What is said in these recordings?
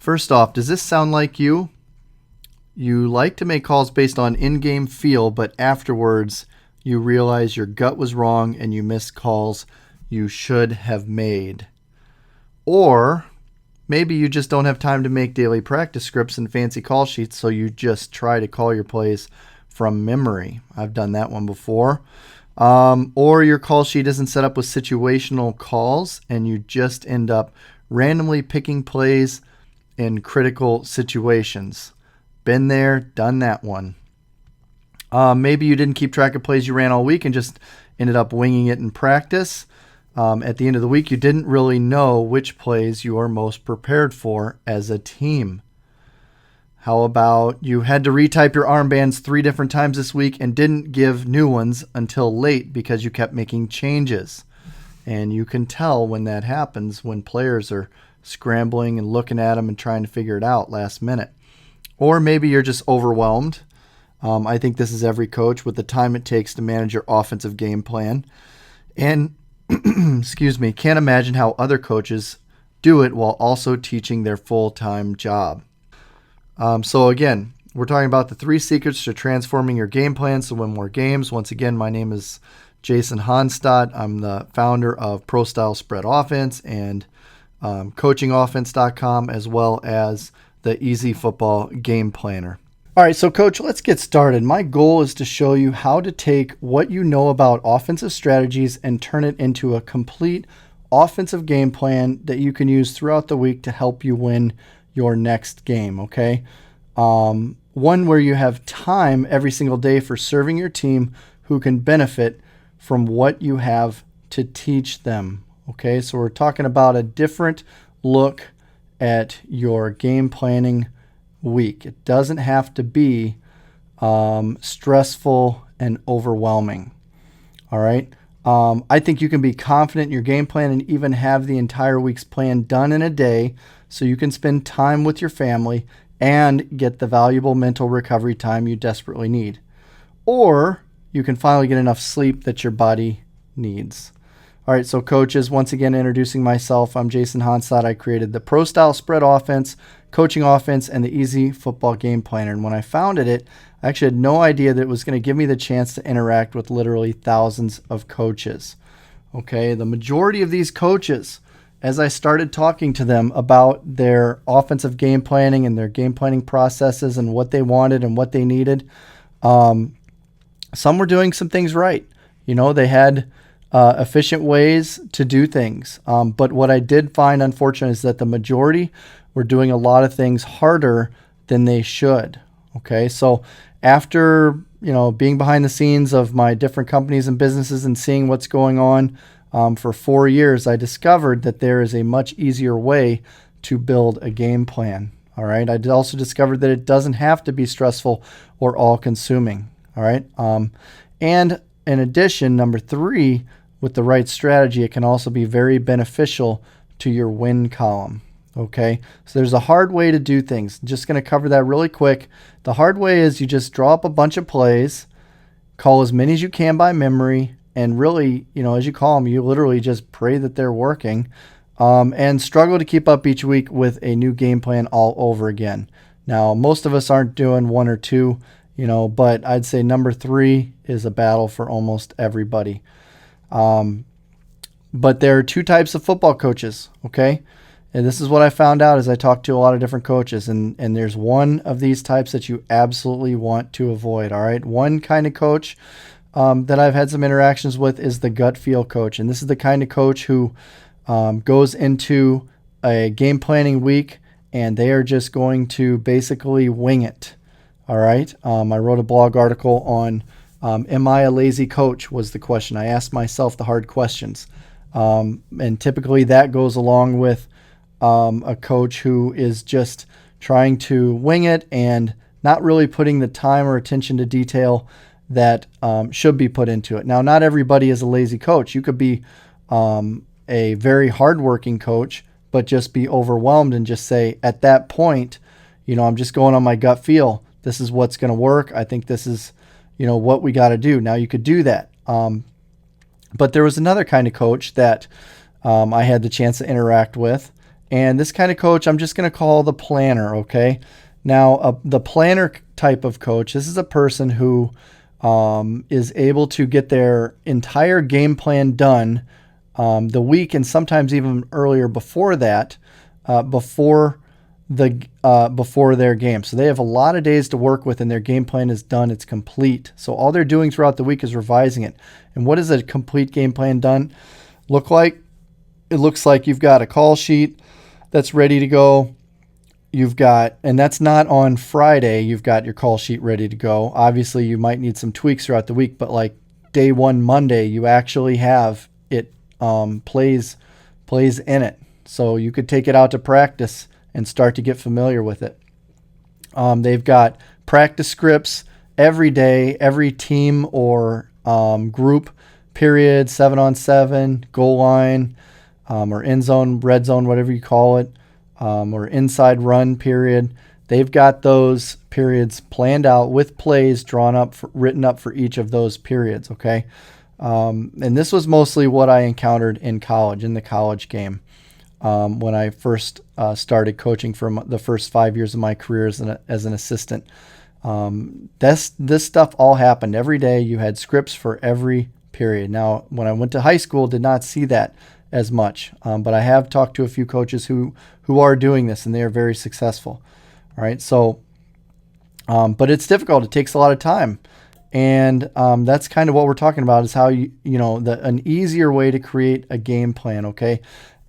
First off, does this sound like you? You like to make calls based on in-game feel, but afterwards you realize your gut was wrong and you missed calls you should have made. Or maybe you just don't have time to make daily practice scripts and fancy call sheets, so you just try to call your plays from memory. I've done that one before. Or your call sheet isn't set up with situational calls and you just end up randomly picking plays in critical situations. Been there, done that one. Maybe you didn't keep track of plays you ran all week and just ended up winging it in practice. At the end of the week, you didn't really know which plays you are most prepared for as a team. How about you had to retype your armbands 3 different times this week and didn't give new ones until late because you kept making changes? And you can tell when that happens, when players are scrambling and looking at them and trying to figure it out last minute. Or maybe you're just overwhelmed. I think this is every coach with the time it takes to manage your offensive game plan. And, can't imagine how other coaches do it while also teaching their full-time job. So again, we're talking about the 3 secrets to transforming your game plans to win more games. Once again, my name is Jason Honstadt. I'm the founder of Pro Style Spread Offense and coachingoffense.com, as well as the Easy Football Game Planner. All right, so Coach, let's get started. My goal is to show you how to take what you know about offensive strategies and turn it into a complete offensive game plan that you can use throughout the week to help you win your next game, okay? One where you have time every single day for serving your team who can benefit from what you have to teach them, okay? So we're talking about a different look at your game planning week. It doesn't have to be stressful and overwhelming. All right. I think you can be confident in your game plan and even have the entire week's plan done in a day so you can spend time with your family and get the valuable mental recovery time you desperately need. Or you can finally get enough sleep that your body needs. All right, so coaches, once again, introducing myself. I'm Jason Honstadt. I created the Pro Style Spread Offense, Coaching Offense, and the Easy Football Game Planner. And when I founded it, I actually had no idea that it was going to give me the chance to interact with literally thousands of coaches. Okay, the majority of these coaches, as I started talking to them about their offensive game planning and their game planning processes and what they wanted and what they needed, some were doing some things right. You know, they had efficient ways to do things. But what I did find, unfortunately, is that the majority were doing a lot of things harder than they should. Okay, so after being behind the scenes of my different companies and businesses and seeing what's going on for 4 years, I discovered that there is a much easier way to build a game plan. All right, I also discovered that it doesn't have to be stressful or all-consuming. All right, and in addition, number 3, with the right strategy, it can also be very beneficial to your win column. Okay, so there's a hard way to do things. Just going to cover that really quick. The hard way is you just draw up a bunch of plays, call as many as you can by memory, and really, as you call them, you literally just pray that they're working, and struggle to keep up each week with a new game plan all over again. Now, most of us aren't doing 1 or 2, but I'd say number 3 is a battle for almost everybody. But there are 2 types of football coaches, okay? And this is what I found out as I talked to a lot of different coaches, and there's one of these types that you absolutely want to avoid, all right? One kind of coach that I've had some interactions with is the gut feel coach, and this is the kind of coach who goes into a game planning week, and they are just going to basically wing it, all right? I wrote a blog article on am I a lazy coach was the question. I asked myself the hard questions. And typically that goes along with a coach who is just trying to wing it and not really putting the time or attention to detail that should be put into it. Now, not everybody is a lazy coach. You could be a very hardworking coach, but just be overwhelmed and just say, at that point, I'm just going on my gut feel. This is what's going to work. I think this is, what we got to do. Now, you could do that. But there was another kind of coach that I had the chance to interact with, And this kind of coach, I'm just going to call the planner, okay? Now, the planner type of coach, this is a person who is able to get their entire game plan done the week and sometimes even earlier before that, before their game. So they have a lot of days to work with, and their game plan is done. It's complete. So all they're doing throughout the week is revising it. And what does a complete game plan done look like? It looks like you've got a call sheet that's ready to go. You've got, and that's not on Friday, you've got your call sheet ready to go. Obviously, you might need some tweaks throughout the week, but like day one, Monday, you actually have it plays in it. So you could take it out to practice and start to get familiar with it. They've got practice scripts every day, every team or group period, 7-on-7, goal line, or end zone, red zone, whatever you call it, or inside run period. They've got those periods planned out with plays drawn up, written up for each of those periods, okay? And this was mostly what I encountered in college, in the college game, when I first started coaching for the first 5 years of my career as an assistant. This stuff all happened every day. You had scripts for every period. Now, when I went to high school, did not see that as much, but I have talked to a few coaches who are doing this, and they are very successful. All right, so, but it's difficult. It takes a lot of time, and that's kind of what we're talking about, is how an easier way to create a game plan. Okay,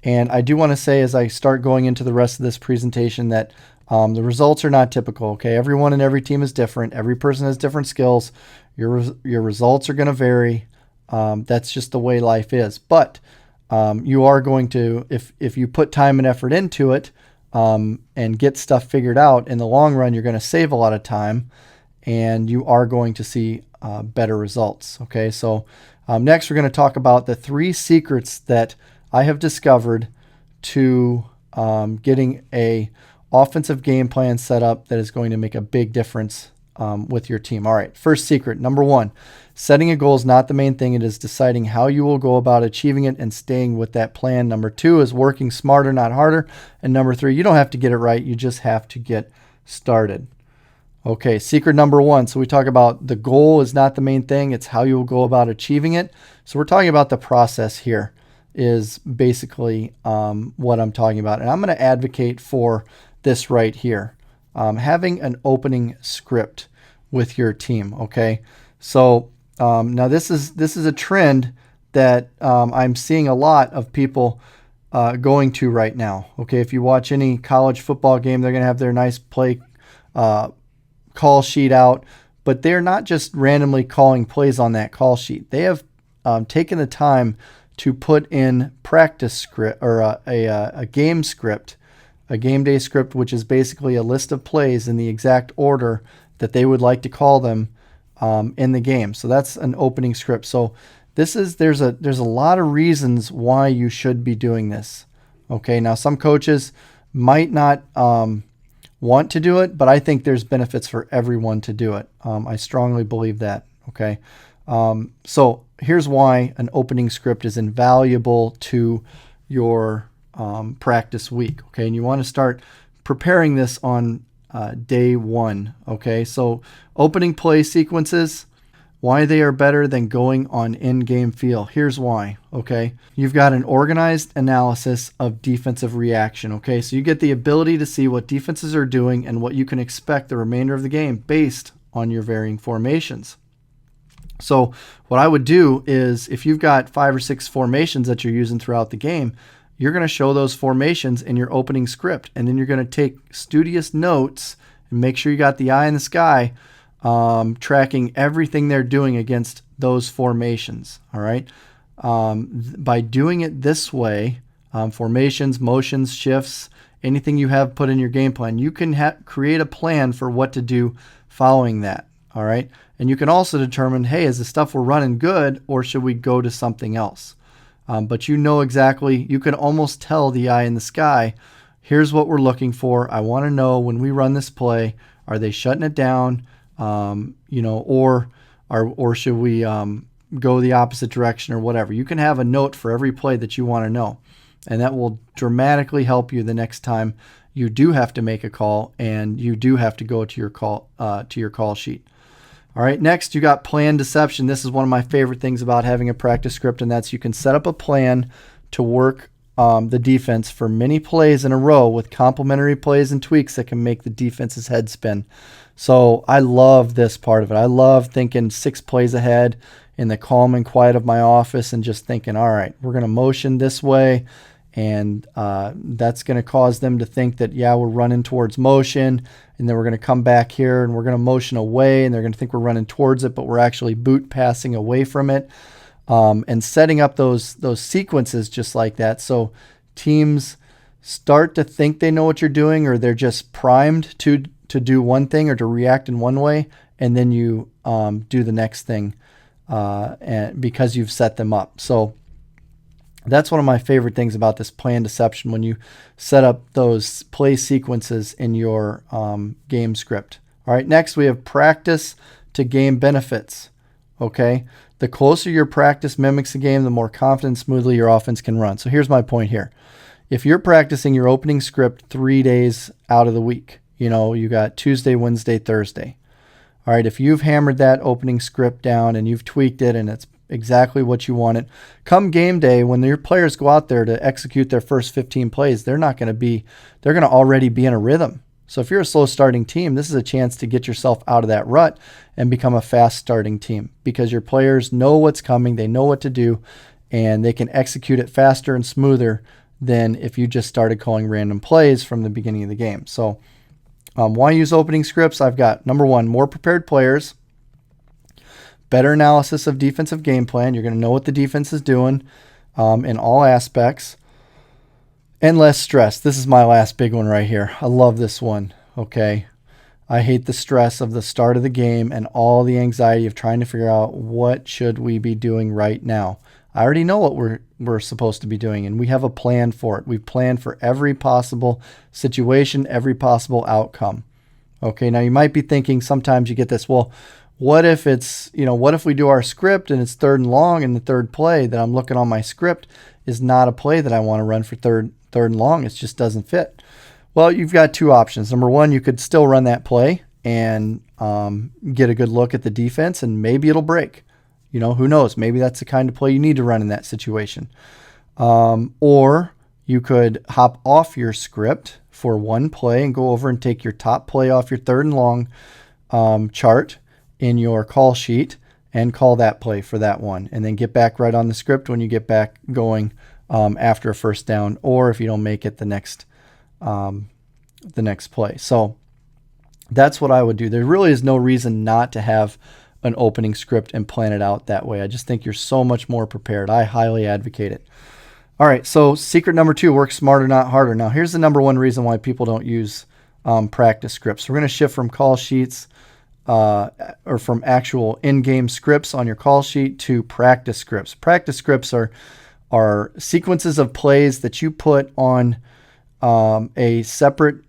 and I do want to say, as I start going into the rest of this presentation, that the results are not typical. Okay, everyone and every team is different. Every person has different skills. Your results are going to vary. That's just the way life is. But you are going to, if you put time and effort into it and get stuff figured out, in the long run, you're going to save a lot of time, and you are going to see better results. Okay, so next we're going to talk about the 3 secrets that I have discovered to getting a offensive game plan set up that is going to make a big difference with your team. All right, first secret, number 1, setting a goal is not the main thing. It is deciding how you will go about achieving it and staying with that plan. Number 2 is working smarter, not harder. And number 3, you don't have to get it right. You just have to get started. Okay, secret number 1. So we talk about the goal is not the main thing. It's how you will go about achieving it. So we're talking about the process here is basically what I'm talking about. And I'm going to advocate for this right here. Having an opening script with your team. Okay, so now this is a trend that I'm seeing a lot of people going to right now. Okay, if you watch any college football game, they're going to have their nice play call sheet out, but they're not just randomly calling plays on that call sheet. They have taken the time to put in practice script or a game script, a game day script, which is basically a list of plays in the exact order that they would like to call them in the game. So that's an opening script. So there's a lot of reasons why you should be doing this. Okay, now some coaches might not want to do it, but I think there's benefits for everyone to do it. I strongly believe that. Okay, so here's why an opening script is invaluable to your practice week. Okay, and you want to start preparing this on day 1. Okay, so opening play sequences, why they are better than going on in-game feel. Here's why. Okay, you've got an organized analysis of defensive reaction. Okay, so you get the ability to see what defenses are doing and what you can expect the remainder of the game based on your varying formations. So what I would do is, if you've got 5 or 6 formations that you're using throughout the game, you're going to show those formations in your opening script, and then you're going to take studious notes and make sure you got the eye in the sky, tracking everything they're doing against those formations. All right. By doing it this way, formations, motions, shifts, anything you have put in your game plan, you can create a plan for what to do following that. All right. And you can also determine, hey, is the stuff we're running good, or should we go to something else? But you know exactly, you can almost tell the eye in the sky, here's what we're looking for. I want to know when we run this play, are they shutting it down? Or should we go the opposite direction or whatever? You can have a note for every play that you want to know. And that will dramatically help you the next time you do have to make a call and you do have to go to your call sheet. All right, next you got plan deception. This is one of my favorite things about having a practice script, and that's you can set up a plan to work the defense for many plays in a row with complementary plays and tweaks that can make the defense's head spin. So I love this part of it. I love thinking 6 plays ahead in the calm and quiet of my office and just thinking, all right, we're going to motion this way, and that's going to cause them to think that, yeah, we're running towards motion, and then we're going to come back here and we're going to motion away, and they're going to think we're running towards it, but we're actually boot passing away from it. And setting up those sequences just like that, so teams start to think they know what you're doing, or they're just primed to do one thing or to react in one way, and then you do the next thing and because you've set them up. So that's one of my favorite things about this plan deception, when you set up those play sequences in your game script. All right, next we have practice to game benefits. Okay, the closer your practice mimics the game, the more confident and smoothly your offense can run. So here's my point here. If you're practicing your opening script 3 days out of the week, you got Tuesday, Wednesday, Thursday. All right, if you've hammered that opening script down and you've tweaked it and it's exactly what you want it, come game day, when your players go out there to execute their first 15 plays, they're going to already be in a rhythm. So if you're a slow starting team, this is a chance to get yourself out of that rut and become a fast starting team, because your players know what's coming, they know what to do, and they can execute it faster and smoother than if you just started calling random plays from the beginning of the game. So why use opening scripts? I've got, number one, more prepared players, better analysis of defensive game plan. You're going to know what the defense is doing in all aspects. And less stress. This is my last big one right here. I love this one, okay? I hate the stress of the start of the game and all the anxiety of trying to figure out what should we be doing right now. I already know what we're supposed to be doing, and we have a plan for it. We've planned for every possible situation, every possible outcome. Okay, now you might be thinking, sometimes you get this, well, what if we do our script and it's 3rd and long, and the third play that I'm looking on my script is not a play that I want to run for third and long. It just doesn't fit. Well, you've got 2 options. Number one, you could still run that play and get a good look at the defense, and maybe it'll break. Who knows? Maybe that's the kind of play you need to run in that situation. Or you could hop off your script for one play and go over and take your top play off your 3rd and long chart in your call sheet and call that play for that one, and then get back right on the script when you get back going after a first down, or if you don't make it the next play. So that's what I would do. There really is no reason not to have an opening script and plan it out that way. I just think you're so much more prepared. I highly advocate it. All right, so secret number 2, work smarter, not harder. Now here's the number one reason why people don't use practice scripts. We're going to shift from call sheets or from actual in-game scripts on your call sheet to practice scripts. Practice scripts are sequences of plays that you put on a separate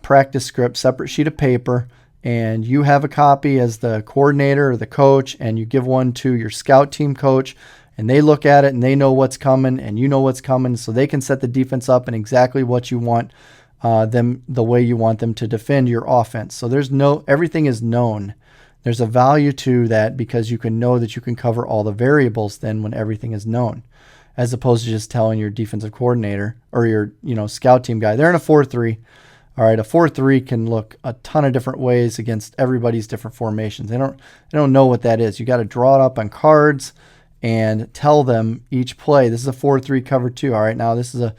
practice script, separate sheet of paper, and you have a copy as the coordinator or the coach, and you give one to your scout team coach, and they look at it and they know what's coming and you know what's coming, so they can set the defense up in exactly what you want them, the way you want them to defend your offense. So everything is known. There's a value to that, because you can know that you can cover all the variables then when everything is known, as opposed to just telling your defensive coordinator or your scout team guy, they're in a 4-3. All right, a 4-3 can look a ton of different ways against everybody's different formations. They don't know what that is. You got to draw it up on cards and tell them each play. This is a 4-3 cover 2. All right, now this is a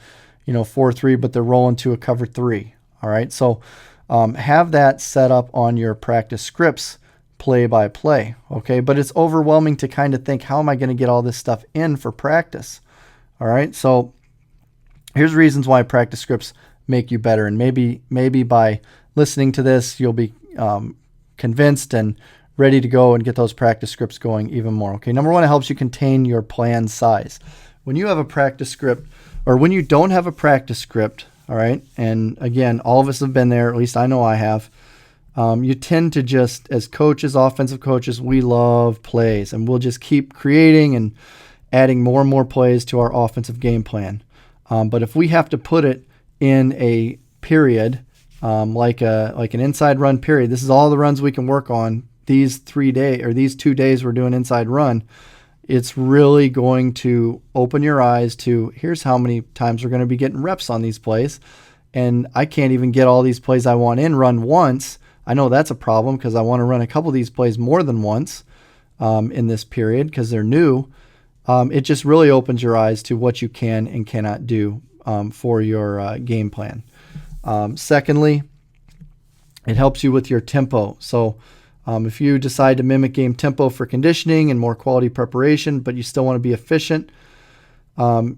4-3, but they're rolling to a cover 3. All right, so have that set up on your practice scripts play by play. Okay, but it's overwhelming to kind of think, how am I going to get all this stuff in for practice? All right, so here's reasons why practice scripts make you better, and maybe by listening to this, you'll be convinced and ready to go and get those practice scripts going even more. Okay, number one, it helps you contain your plan size. When you have a practice script, or when you don't have a practice script, all right, and again, all of us have been there, at least I know I have, you tend to just, as coaches, offensive coaches, we love plays, and we'll just keep creating and adding more and more plays to our offensive game plan. But if we have to put it in a period, like an inside run period, this is all the runs we can work on these 2 days we're doing inside run. It's really going to open your eyes to, here's how many times we're going to be getting reps on these plays. And I can't even get all these plays I want in run once. I know that's a problem because I want to run a couple of these plays more than once in this period because they're new. It just really opens your eyes to what you can and cannot do for your game plan. Secondly, it helps you with your tempo. So if you decide to mimic game tempo for conditioning and more quality preparation, but you still want to be efficient, you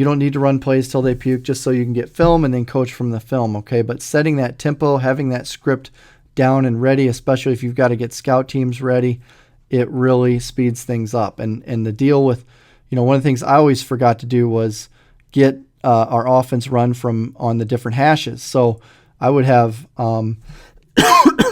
don't need to run plays till they puke just so you can get film and then coach from the film, okay? But setting that tempo, having that script down and ready, especially if you've got to get scout teams ready, it really speeds things up. And the deal with, one of the things I always forgot to do was get our offense run from on the different hashes. So I would have,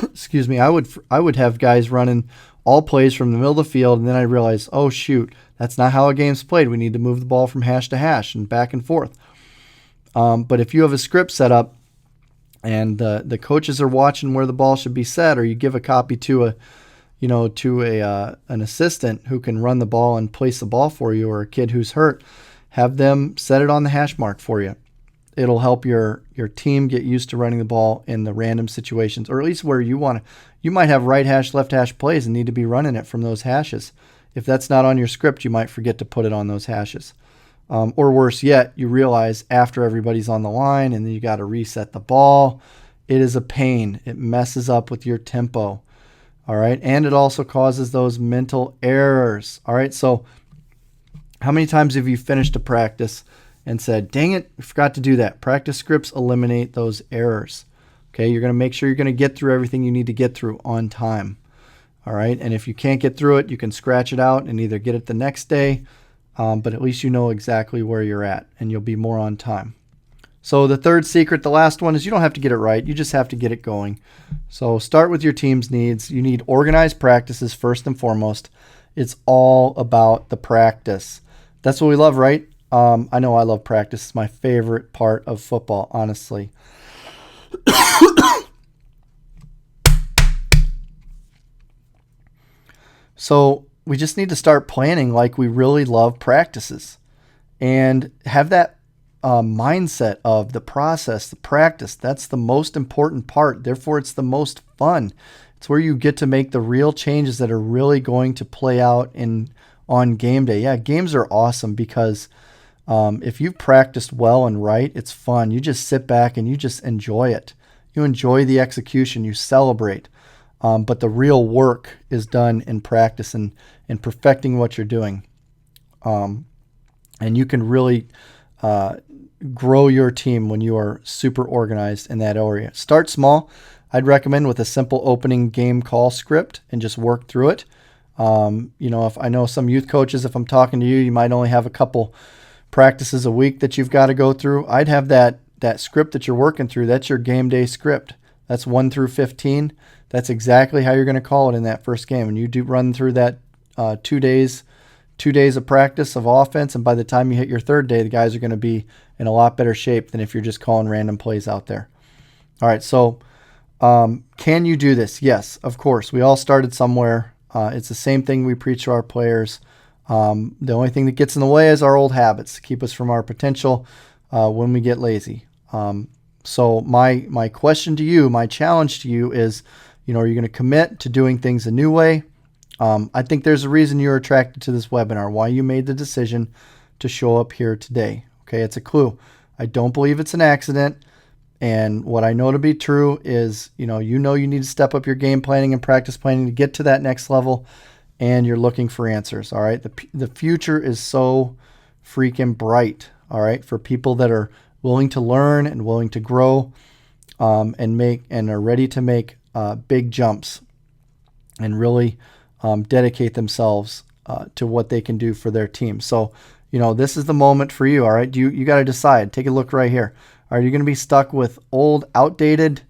excuse me, I would have guys running all plays from the middle of the field, and then I realized, oh shoot, that's not how a game's played. We need to move the ball from hash to hash and back and forth. But if you have a script set up and the coaches are watching where the ball should be set, or you give a copy to an assistant who can run the ball and place the ball for you, or a kid who's hurt, have them set it on the hash mark for you. It'll help your team get used to running the ball in the random situations, or at least where you want to. You might have right hash, left hash plays and need to be running it from those hashes. If that's not on your script, you might forget to put it on those hashes. Or worse yet, you realize after everybody's on the line and then you got to reset the ball. It is a pain. It messes up with your tempo. All right. And it also causes those mental errors. All right. So how many times have you finished a practice and said, dang it, I forgot to do that? Practice scripts eliminate those errors. Okay. You're going to make sure you're going to get through everything you need to get through on time. All right. And if you can't get through it, you can scratch it out and either get it the next day, but at least you know exactly where you're at and you'll be more on time. So the third secret, the last one, is you don't have to get it right. You just have to get it going. So start with your team's needs. You need organized practices first and foremost. It's all about the practice. That's what we love, right? I know I love practice. It's my favorite part of football, honestly. So we just need to start planning like we really love practices and have that mindset of the process, the practice. That's the most important part. Therefore, it's the most fun. It's where you get to make the real changes that are really going to play out on game day. Yeah, games are awesome because if you've practiced well and right, it's fun. You just sit back and you just enjoy it. You enjoy the execution. You celebrate. But the real work is done in practice and perfecting what you're doing. And you can really grow your team when you are super organized in that area. Start small. I'd recommend with a simple opening game call script and just work through it. If I know some youth coaches, if I'm talking to you, you might only have a couple practices a week that you've got to go through. I'd have that script that you're working through. That's your game day script. That's 1 through 15. That's exactly how you're going to call it in that first game. And you do run through that 2 days of practice of offense, and by the time you hit your third day, the guys are going to be in a lot better shape than if you're just calling random plays out there. All right, so can you do this? Yes, of course. We all started somewhere. It's the same thing we preach to our players. The only thing that gets in the way is our old habits to keep us from our potential when we get lazy. So my question to you, my challenge to you is, are you going to commit to doing things a new way? I think there's a reason you're attracted to this webinar, why you made the decision to show up here today. Okay, it's a clue. I don't believe it's an accident. And what I know to be true is, you need to step up your game planning and practice planning to get to that next level, and you're looking for answers. All right, the future is so freaking bright. All right, for people that are willing to learn and willing to grow, and are ready to make big jumps and really dedicate themselves to what they can do for their team. So, this is the moment for you. All right, you got to decide. Take a look right here. Are you going to be stuck with old, outdated,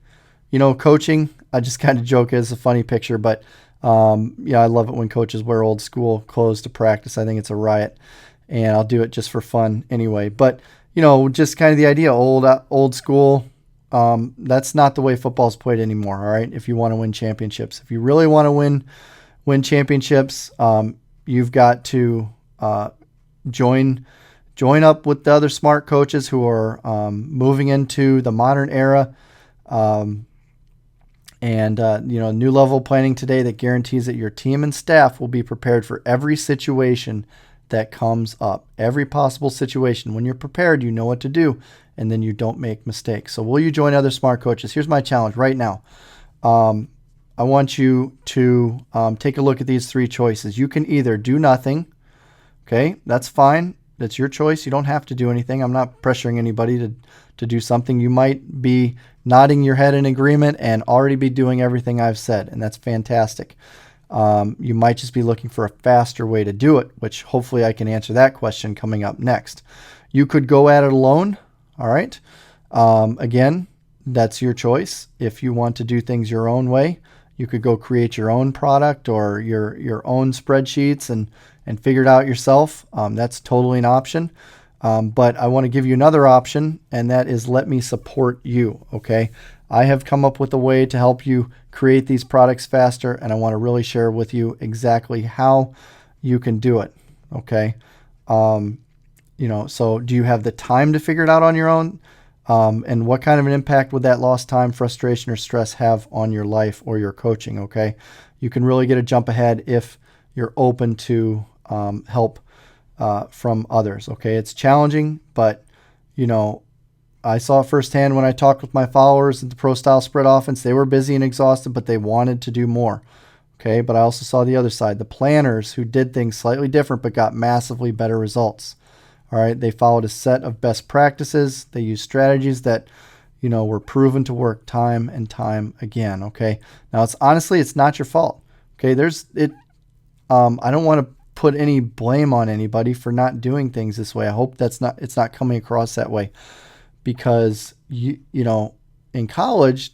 coaching? I just kind of joke. It's a funny picture, but I love it when coaches wear old school clothes to practice. I think it's a riot, and I'll do it just for fun anyway. But just kind of the idea, old school. That's not the way football's played anymore. All right, if you want to win championships, if you really want to win championships, you've got to join up with the other smart coaches who are moving into the modern era. New level planning today that guarantees that your team and staff will be prepared for every situation that comes up, every possible situation. When you're prepared, you know what to do, and then you don't make mistakes. So will you join other smart coaches? Here's my challenge right now. I want you to take a look at these three choices. You can either do nothing. Okay, that's fine. That's your choice. You don't have to do anything. I'm not pressuring anybody to do something. You might be nodding your head in agreement and already be doing everything I've said, and that's fantastic. You might just be looking for a faster way to do it, which hopefully I can answer that question coming up next. You could go at it alone. All right. Again, that's your choice. If you want to do things your own way, you could go create your own product or your own spreadsheets and figure it out yourself. That's totally an option. But I want to give you another option, and that is let me support you. Okay. I have come up with a way to help you create these products faster, and I want to really share with you exactly how you can do it. Okay. So do you have the time to figure it out on your own? And what kind of an impact would that lost time, frustration, or stress have on your life or your coaching? Okay. You can really get a jump ahead if you're open to help from others. Okay. It's challenging, but I saw it firsthand when I talked with my followers at the Pro Style Spread Offense. They were busy and exhausted, but they wanted to do more. Okay. But I also saw the other side, the planners who did things slightly different, but got massively better results. All right. They followed a set of best practices. They used strategies that, were proven to work time and time again. Okay. Now it's not your fault. Okay. I don't want to put any blame on anybody for not doing things this way. I hope it's not coming across that way, because in college,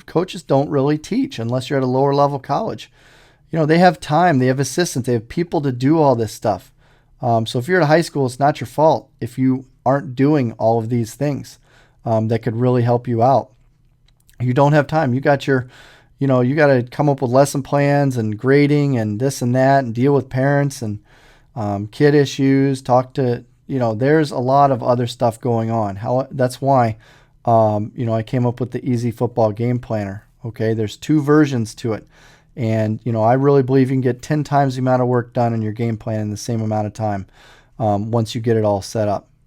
coaches don't really teach unless you're at a lower level college. They have time, they have assistants, they have people to do all this stuff. So if you're at high school, it's not your fault if you aren't doing all of these things that could really help you out. You don't have time. You got to come up with lesson plans and grading and this and that and deal with parents and kid issues, talk to, there's a lot of other stuff going on. That's why, I came up with the Easy Football Game Planner. Okay. There's 2 versions to it. And, I really believe you can get 10 times the amount of work done in your game plan in the same amount of time once you get it all set up.